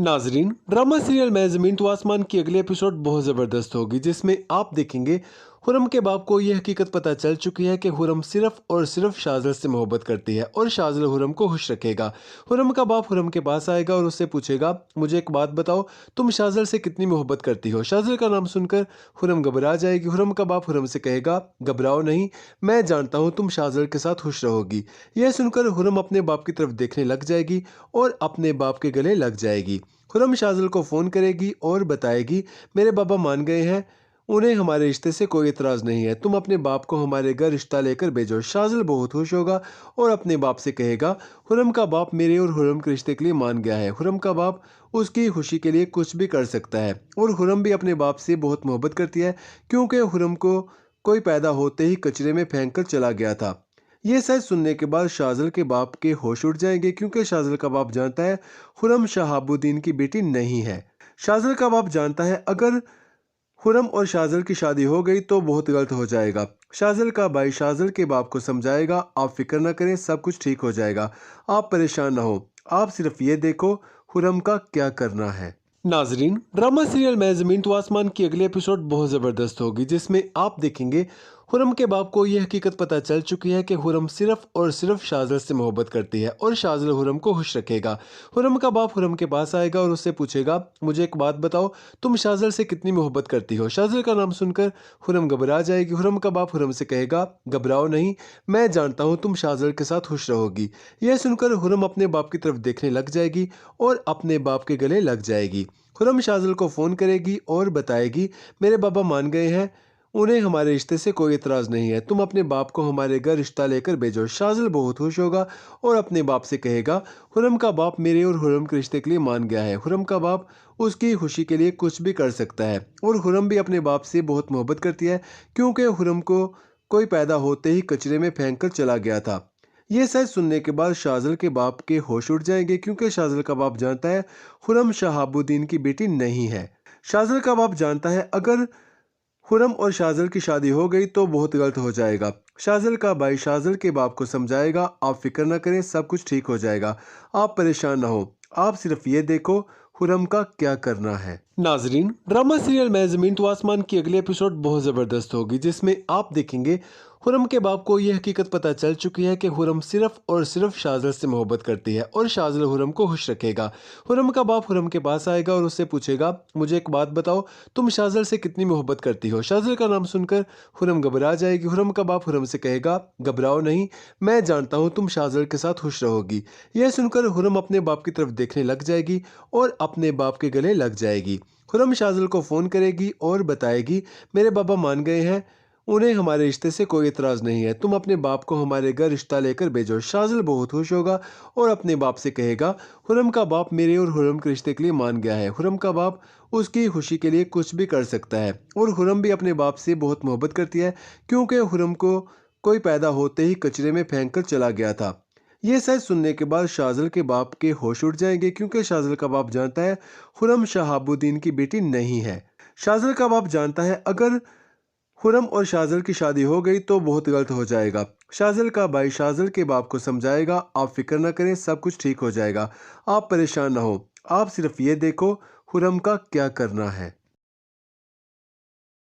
नाजरीन, drama serial मैं ज़मीन तो आसमान की अगली एपिसोड बहुत ज़बरदस्त होगी, जिसमें आप देखेंगे हुरम के बाप को यह हकीकत पता चल चुकी है कि हुरम सिर्फ और सिर्फ शाज़ल से मोहब्बत करती है और शाज़ल हुरम को खुश रखेगा। हुरम का बाप हुरम के पास आएगा और उससे पूछेगा, मुझे एक बात बताओ, तुम शाज़ल से कितनी मोहब्बत करती हो। शाज़ल का नाम सुनकर हुरम घबरा जाएगी। हुरम का बाप हुरम से कहेगा, घबराओ नहीं, मैं जानता हूँ तुम शाज़ल के साथ खुश रहोगी। यह सुनकर हुरम अपने बाप की तरफ देखने लग जाएगी और अपने बाप के गले लग जाएगी। हुरम शाज़ल को फ़ोन करेगी और बताएगी, मेरे बाबा मान गए हैं, उन्हें हमारे रिश्ते से कोई इतराज़ नहीं है, तुम अपने बाप को हमारे घर रिश्ता लेकर भेजो। शाज़ल बहुत खुश होगा और अपने बाप से कहेगा, हुरम का बाप मेरे और हुरम के रिश्ते के लिए मान गया है। हुरम का बाप उसकी खुशी के लिए कुछ भी कर सकता है और हुरम भी अपने बाप से बहुत मोहब्बत करती है, क्योंकि हुरम को कोई पैदा होते ही कचरे में फेंक कर चला गया था। ये सच सुनने के बाद शाज़ल के बाप के होश उड़ जाएंगे, क्योंकि शाज़ल का बाप जानता है हुरम शहाबुद्दीन की बेटी नहीं है। शाज़ल का बाप जानता है अगर हुरम और शाज़ल की शादी हो गई तो बहुत गलत हो जाएगा। शाज़ल का भाई शाज़ल के बाप को समझाएगा, आप फिक्र न करें, सब कुछ ठीक हो जाएगा, आप परेशान न हो, आप सिर्फ ये देखो हुरम का क्या करना है। नाजरीन, ड्रामा सीरियल मैं ज़मीन तो आसमान की अगली एपिसोड बहुत ज़बरदस्त होगी, जिसमें आप देखेंगे हुरम के बाप को यह हकीकत पता चल चुकी है कि हुरम सिर्फ और सिर्फ शाज़ल से मोहब्बत करती है और शाज़ल हुरम को खुश रखेगा। हुरम का बाप हुरम के पास आएगा और उससे पूछेगा, मुझे एक बात बताओ, तुम शाज़ल से कितनी मोहब्बत करती हो। शाज़ल का नाम सुनकर हुरम घबरा जाएगी। हुरम का बाप हुरम से कहेगा, घबराओ नहीं, मैं जानता हूँ तुम शाज़ल के साथ खुश रहोगी। यह सुनकर हुरम अपने बाप की तरफ देखने लग जाएगी और अपने बाप के गले लग जाएगी। हुरम शाज़ल को फ़ोन करेगी और बताएगी, मेरे बाबा मान गए हैं, उन्हें हमारे रिश्ते से कोई इतराज़ नहीं है, तुम अपने बाप को हमारे घर रिश्ता लेकर भेजो। शाज़ल बहुत खुश होगा और अपने बाप से कहेगा, हुरम का बाप मेरे और हुरम के रिश्ते के लिए मान गया है। हुरम का बाप उसकी खुशी के लिए कुछ भी कर सकता है और हुरम भी अपने बाप से बहुत मोहब्बत करती है, क्योंकि हुरम को कोई पैदा होते ही कचरे में फेंक कर चला गया था। ये सच सुनने के बाद शाज़ल के बाप के होश उड़ जाएंगे, क्योंकि शाज़ल का बाप जानता है हुरम शहाबुद्दीन की बेटी नहीं है। शाज़ल का बाप जानता है अगर हुरम और शाज़ल की शादी हो गई तो बहुत गलत हो जाएगा। शाज़ल का भाई शाज़ल के बाप को समझाएगा, आप फिक्र न करें, सब कुछ ठीक हो जाएगा, आप परेशान न हो, आप सिर्फ ये देखो हुरम का क्या करना है। नाजरीन, ड्रामा सीरियल मैं ज़मीन तो आसमान की अगली एपिसोड बहुत ज़बरदस्त होगी, जिसमें आप देखेंगे हुरम के बाप को यह हकीकत पता चल चुकी है कि हुरम सिर्फ और सिर्फ शाज़ल से मोहब्बत करती है और शाज़ल हुरम को खुश रखेगा। हुरम का बाप हुरम के पास आएगा और उससे पूछेगा, मुझे एक बात बताओ, तुम शाज़ल से कितनी मोहब्बत करती हो। शाज़ल का नाम सुनकर हुरम घबरा जाएगी। हुरम का बाप हुरम से कहेगा, घबराओ नहीं, मैं जानता हूँ तुम शाज़ल के साथ खुश रहोगी। यह सुनकर हुरम अपने बाप की तरफ देखने लग जाएगी और अपने बाप के गले लग जाएगी। हुरम शाज़ल को फ़ोन करेगी और बताएगी, मेरे बाबा मान गए हैं, उन्हें हमारे रिश्ते से कोई इतराज़ नहीं है, तुम अपने बाप को हमारे घर रिश्ता लेकर भेजो। शाज़ल बहुत खुश होगा और अपने बाप से कहेगा, हुरम का बाप मेरे और हुरम के रिश्ते के लिए मान गया है। हुरम का बाप उसकी खुशी के लिए कुछ भी कर सकता है और हुरम भी अपने बाप से बहुत मोहब्बत करती है, क्योंकि हुरम को कोई पैदा होते ही कचरे में फेंक कर चला गया था। ये सच सुनने के बाद शाज़ल के बाप के होश उड़ जाएंगे, क्योंकि शाज़ल का बाप जानता है हुरम शहाबुद्दीन की बेटी नहीं है। शाज़ल का बाप जानता है अगर हुरम और शाज़ल की शादी हो गई तो बहुत गलत हो जाएगा। शाज़ल का भाई शाज़ल के बाप को समझाएगा, आप फिक्र न करें, सब कुछ ठीक हो जाएगा, आप परेशान न हो, आप सिर्फ ये देखो हुरम का क्या करना है।